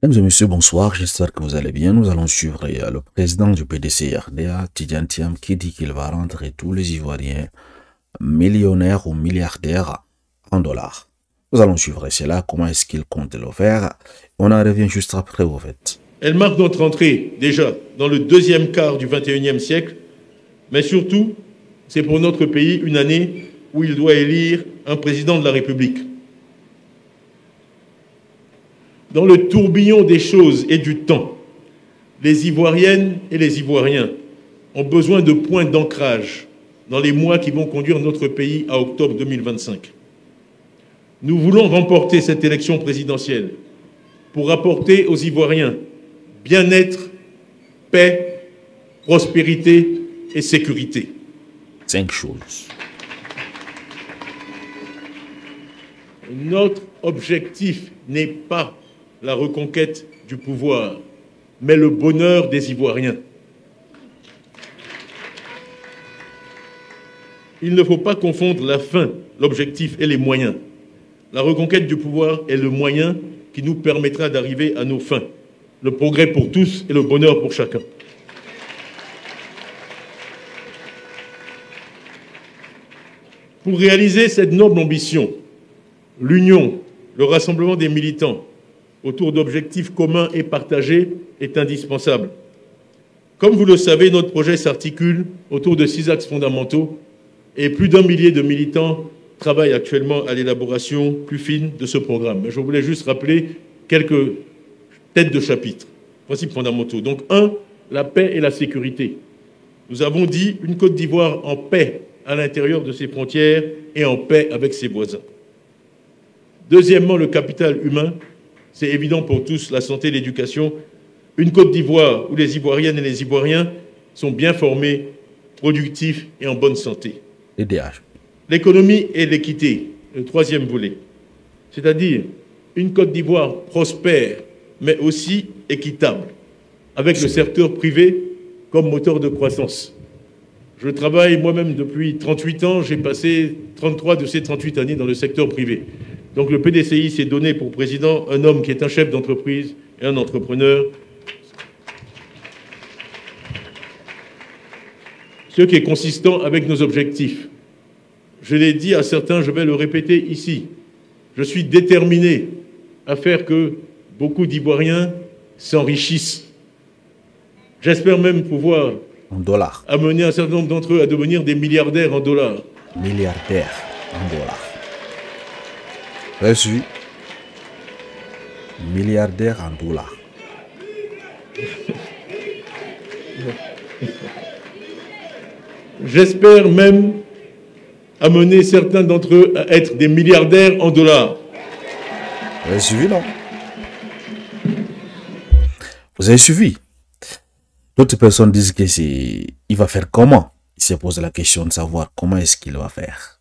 Mesdames et messieurs, bonsoir, j'espère que vous allez bien. Nous allons suivre le président du PDC RDA, Tidjane Thiam, qui dit qu'il va rendre tous les Ivoiriens millionnaires ou milliardaires en dollars. Nous allons suivre cela, comment est-ce qu'il compte le faire. On en revient juste après au fait. Elle marque notre entrée déjà dans le deuxième quart du XXIe siècle, mais surtout, c'est pour notre pays une année où il doit élire un président de la République. Dans le tourbillon des choses et du temps, les Ivoiriennes et les Ivoiriens ont besoin de points d'ancrage dans les mois qui vont conduire notre pays à octobre 2025. Nous voulons remporter cette élection présidentielle pour apporter aux Ivoiriens bien-être, paix, prospérité et sécurité. 5 choses. Notre objectif n'est pas la reconquête du pouvoir, mais le bonheur des Ivoiriens. Il ne faut pas confondre la fin, l'objectif et les moyens. La reconquête du pouvoir est le moyen qui nous permettra d'arriver à nos fins. Le progrès pour tous et le bonheur pour chacun. Pour réaliser cette noble ambition, l'union, le rassemblement des militants autour d'objectifs communs et partagés est indispensable. Comme vous le savez, notre projet s'articule autour de 6 axes fondamentaux et plus d'1 millier de militants travaillent actuellement à l'élaboration plus fine de ce programme. Je voulais juste rappeler quelques têtes de chapitre, principes fondamentaux. Donc 1, la paix et la sécurité. Nous avons dit une Côte d'Ivoire en paix à l'intérieur de ses frontières et en paix avec ses voisins. Deuxièmement, le capital humain. C'est évident pour tous, la santé et l'éducation. Une Côte d'Ivoire où les Ivoiriennes et les Ivoiriens sont bien formés, productifs et en bonne santé. L'économie et l'équité, le troisième volet. C'est-à-dire une Côte d'Ivoire prospère, mais aussi équitable, avec le secteur privé comme moteur de croissance. Je travaille moi-même depuis 38 ans, j'ai passé 33 de ces 38 années dans le secteur privé. Donc le PDCI s'est donné pour président un homme qui est un chef d'entreprise et un entrepreneur. Ce qui est consistant avec nos objectifs. Je l'ai dit à certains, je vais le répéter ici. Je suis déterminé à faire que beaucoup d'Ivoiriens s'enrichissent. J'espère même pouvoir amener un certain nombre d'entre eux à devenir des milliardaires en dollars. Milliardaires en dollars. Reçu. Milliardaire en dollars. J'espère même amener certains d'entre eux à être des milliardaires en dollars. Vous avez suivi, non? Vous avez suivi? D'autres personnes disent que il va faire comment? Il se pose la question de savoir comment est-ce qu'il va faire.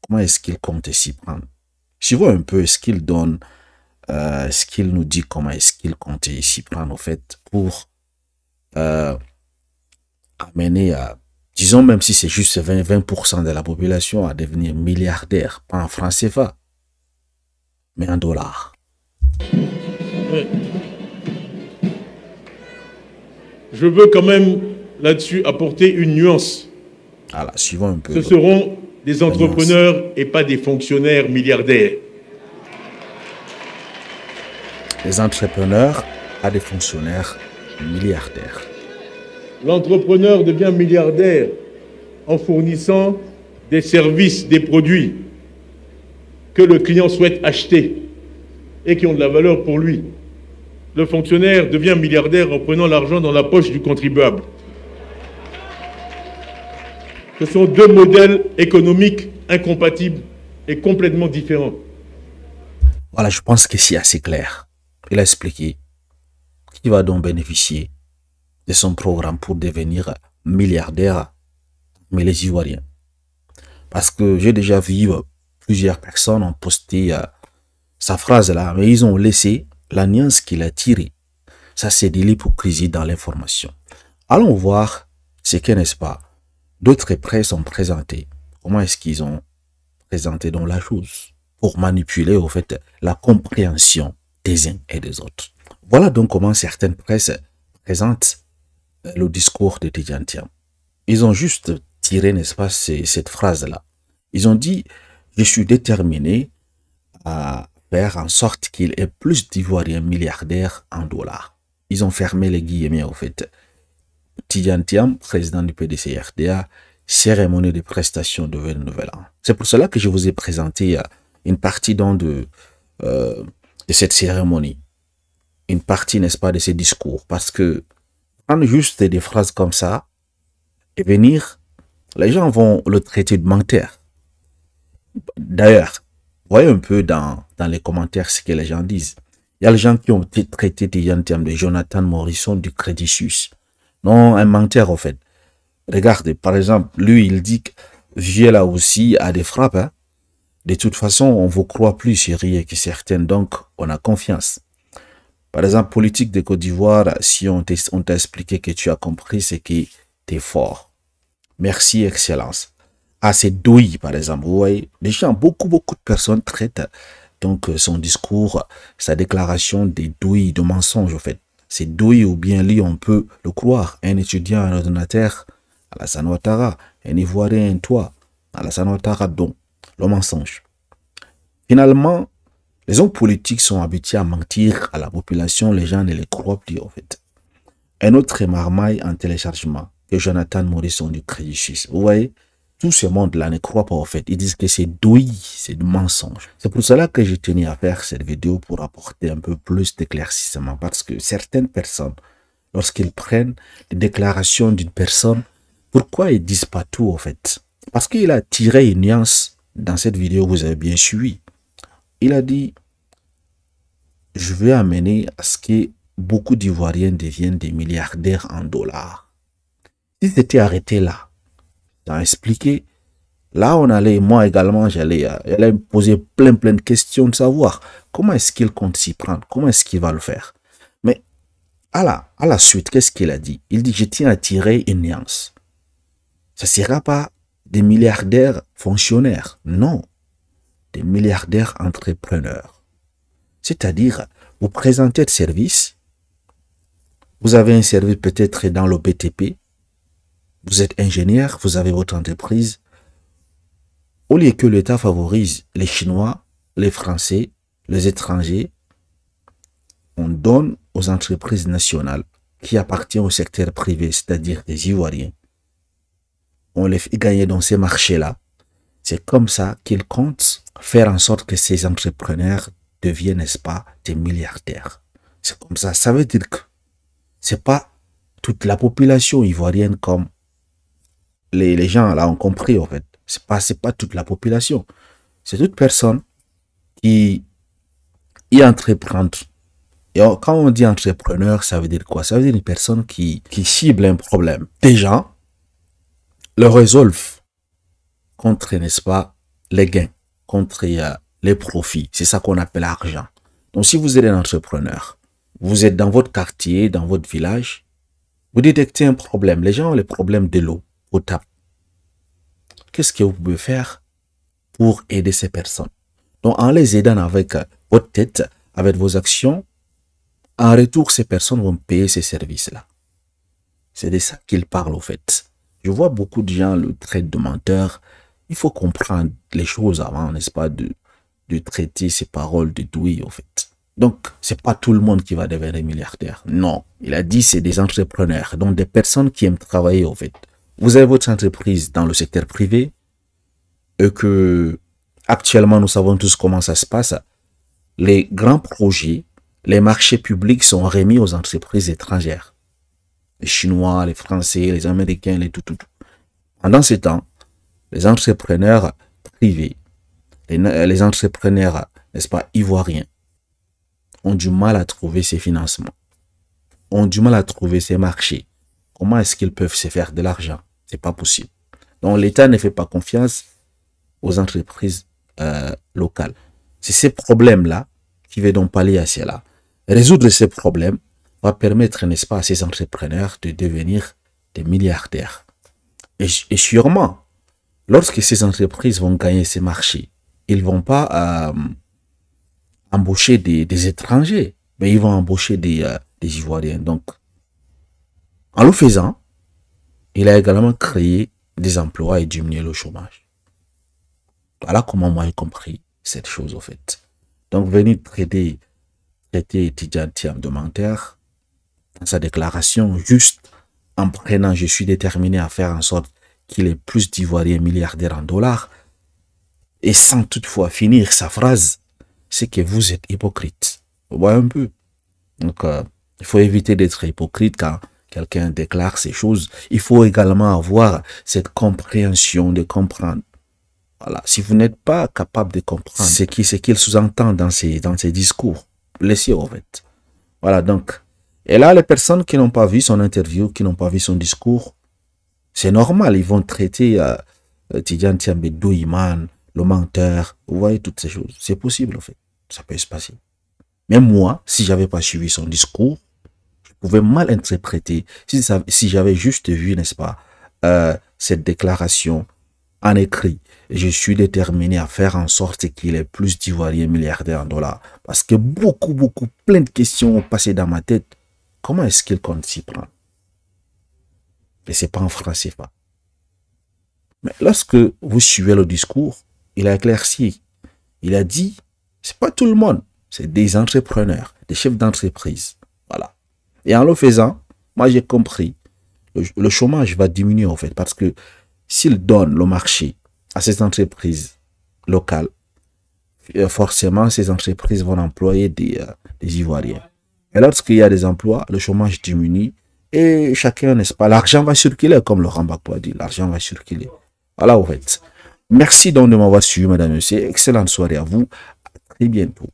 Comment est-ce qu'il compte s'y prendre? Suivons un peu ce qu'il donne, ce qu'il nous dit, comment est-ce qu'il compte s'y prendre, au fait, pour amener à, disons même si c'est juste 20% de la population à devenir milliardaire, pas en francs CFA, mais en dollars. Je veux quand même là-dessus apporter une nuance. Voilà, suivons un peu. Ce seront des entrepreneurs et pas des fonctionnaires milliardaires. Les entrepreneurs, pas des fonctionnaires milliardaires. L'entrepreneur devient milliardaire en fournissant des services, des produits que le client souhaite acheter et qui ont de la valeur pour lui. Le fonctionnaire devient milliardaire en prenant l'argent dans la poche du contribuable. Ce sont deux modèles économiques incompatibles et complètement différents. Voilà, je pense que c'est assez clair. Il a expliqué qui va donc bénéficier de son programme pour devenir milliardaire, mais les Ivoiriens. Parce que j'ai déjà vu plusieurs personnes ont posté sa phrase là, mais ils ont laissé la nuance qu'il a tirée. Ça, c'est de l'hypocrisie dans l'information. Allons voir ce que, n'est-ce pas, d'autres presse ont présenté. Comment est-ce qu'ils ont présenté dans la chose pour manipuler, au fait, la compréhension des uns et des autres. Voilà donc comment certaines presses présentent le discours de Tidjane Thiam. Ils ont juste tiré, n'est-ce pas, cette phrase-là. Ils ont dit, je suis déterminé à faire en sorte qu'il y ait plus d'Ivoiriens milliardaires en dollars. Ils ont fermé les guillemets, au fait. Tidjane Thiam, président du PDC-RDA, cérémonie de prestation de Nouvel An. C'est pour cela que je vous ai présenté une partie de cette cérémonie. Une partie, n'est-ce pas, de ces discours. Parce que prendre juste des phrases comme ça et venir, les gens vont le traiter de menteur. D'ailleurs, voyez un peu dans les commentaires ce que les gens disent. Il y a les gens qui ont traité Tidjane Thiam de Jonathan Morrison du Crédit Suisse. Non, un menteur, en fait. Regardez, par exemple, lui, il dit que Viela aussi a des frappes. Hein. De toute façon, on vous croit plus sérieux que certaines, donc on a confiance. Par exemple, politique de Côte d'Ivoire, si on t'a expliqué que tu as compris, c'est que tu es fort. Merci, Excellence. Ah, c'est Douy, par exemple. Vous voyez, déjà, beaucoup de personnes traitent donc son discours, sa déclaration des douilles de mensonges, en fait. C'est Douy ou bien lui, on peut le croire. Un étudiant, un ordinateur, Alassane Ouattara, un Ivoirien, un toit, Alassane Ouattara, donc le mensonge. Finalement, les hommes politiques sont habitués à mentir à la population, les gens ne les croient plus en fait. Un autre marmaille en téléchargement, que Jonathan Morrison du Crédit Suisse. Vous voyez, tout ce monde-là ne croit pas en fait. Ils disent que c'est douille, c'est du mensonge. C'est pour cela que j'ai tenu à faire cette vidéo pour apporter un peu plus d'éclaircissement. Parce que certaines personnes, lorsqu'ils prennent les déclarations d'une personne, pourquoi ils ne disent pas tout en fait? Parce qu'il a tiré une nuance dans cette vidéo, vous avez bien suivi. Il a dit, je vais amener à ce que beaucoup d'Ivoiriens deviennent des milliardaires en dollars. Si c'était arrêté là, j'ai expliqué, là on allait, moi également, j'allais me poser plein de questions de savoir comment est-ce qu'il compte s'y prendre, comment est-ce qu'il va le faire. Mais à la suite, qu'est-ce qu'il a dit? Il dit, je tiens à tirer une nuance. Ça ne sera pas des milliardaires fonctionnaires, non. Des milliardaires entrepreneurs. C'est-à-dire, vous présentez de service, vous avez un service peut-être dans le BTP, vous êtes ingénieur, vous avez votre entreprise. Au lieu que l'État favorise les Chinois, les Français, les étrangers, on donne aux entreprises nationales qui appartiennent au secteur privé, c'est-à-dire des Ivoiriens. On les fait gagner dans ces marchés-là. C'est comme ça qu'ils comptent faire en sorte que ces entrepreneurs deviennent, n'est-ce pas, des milliardaires. C'est comme ça. Ça veut dire que c'est pas toute la population ivoirienne comme les gens là ont compris en fait. C'est pas toute la population. C'est toute personne qui entreprend. Et quand on dit entrepreneur, ça veut dire quoi? Ça veut dire une personne qui cible un problème. Des gens le résolvent contre, n'est-ce pas, les gains, contre les profits. C'est ça qu'on appelle l'argent. Donc, si vous êtes un entrepreneur, vous êtes dans votre quartier, dans votre village, vous détectez un problème. Les gens ont les problèmes de l'eau potable. Qu'est-ce que vous pouvez faire pour aider ces personnes? Donc, en les aidant avec votre tête, avec vos actions, en retour, ces personnes vont payer ces services-là. C'est de ça qu'ils parlent, au fait. Je vois beaucoup de gens le traitent de menteur. Il faut comprendre les choses avant, n'est-ce pas, de traiter ces paroles de douille, au fait. Donc, c'est pas tout le monde qui va devenir milliardaire. Non. Il a dit c'est des entrepreneurs, donc des personnes qui aiment travailler, au fait. Vous avez votre entreprise dans le secteur privé et que actuellement, nous savons tous comment ça se passe. Les grands projets, les marchés publics sont remis aux entreprises étrangères. Les Chinois, les Français, les Américains, les tout. Pendant ce temps, les entrepreneurs privés, les entrepreneurs, n'est-ce pas, ivoiriens, ont du mal à trouver ces financements, ont du mal à trouver ces marchés. Comment est-ce qu'ils peuvent se faire de l'argent? C'est pas possible. Donc l'État ne fait pas confiance aux entreprises locales. C'est ces problèmes-là qui vont donc pallier à cela. Résoudre ces problèmes va permettre, n'est-ce pas, à ces entrepreneurs de devenir des milliardaires. Et sûrement, lorsque ces entreprises vont gagner ces marchés, ils ne vont pas embaucher des étrangers. mais ils vont embaucher des Ivoiriens. Donc, en le faisant, il a également créé des emplois et diminué le chômage. Voilà comment moi j'ai compris cette chose, au fait. Donc, venir traiter Tidjane Thiam de menteur dans sa déclaration, juste en prenant « je suis déterminé à faire en sorte qu'il ait plus d'Ivoiriens milliardaires en dollars » et sans toutefois finir sa phrase, c'est que vous êtes hypocrite. Vous voyez un peu. Donc, il faut éviter d'être hypocrite quand quelqu'un déclare ces choses. Il faut également avoir cette compréhension de comprendre. Voilà. Si vous n'êtes pas capable de comprendre ce qu'il sous-entend dans ses discours, laissez en fait. Voilà, donc. Et là, les personnes qui n'ont pas vu son interview, qui n'ont pas vu son discours, c'est normal, ils vont traiter Tidjane Thiam de douillement, le menteur, vous voyez toutes ces choses. C'est possible en fait, ça peut se passer. Même moi, si j'avais pas suivi son discours, je pouvais mal interpréter. Si j'avais juste vu, n'est-ce pas, cette déclaration en écrit, je suis déterminé à faire en sorte qu'il ait plus d'Ivoiriens milliardaires en dollars. Parce que plein de questions ont passé dans ma tête. Comment est-ce qu'il compte s'y prendre? Et c'est pas en français, pas. Mais lorsque vous suivez le discours, il a éclairci. Il a dit, c'est pas tout le monde, c'est des entrepreneurs, des chefs d'entreprise. Voilà. Et en le faisant, moi j'ai compris, le chômage va diminuer en fait, parce que s'il donne le marché à ces entreprises locales, forcément ces entreprises vont employer des Ivoiriens. Et lorsqu'il y a des emplois, le chômage diminue et chacun, n'est-ce pas, l'argent va circuler, comme Laurent Gbagbo a dit, l'argent va circuler. Voilà, en fait. Merci donc de m'avoir suivi, mesdames et messieurs. Excellente soirée à vous. À très bientôt.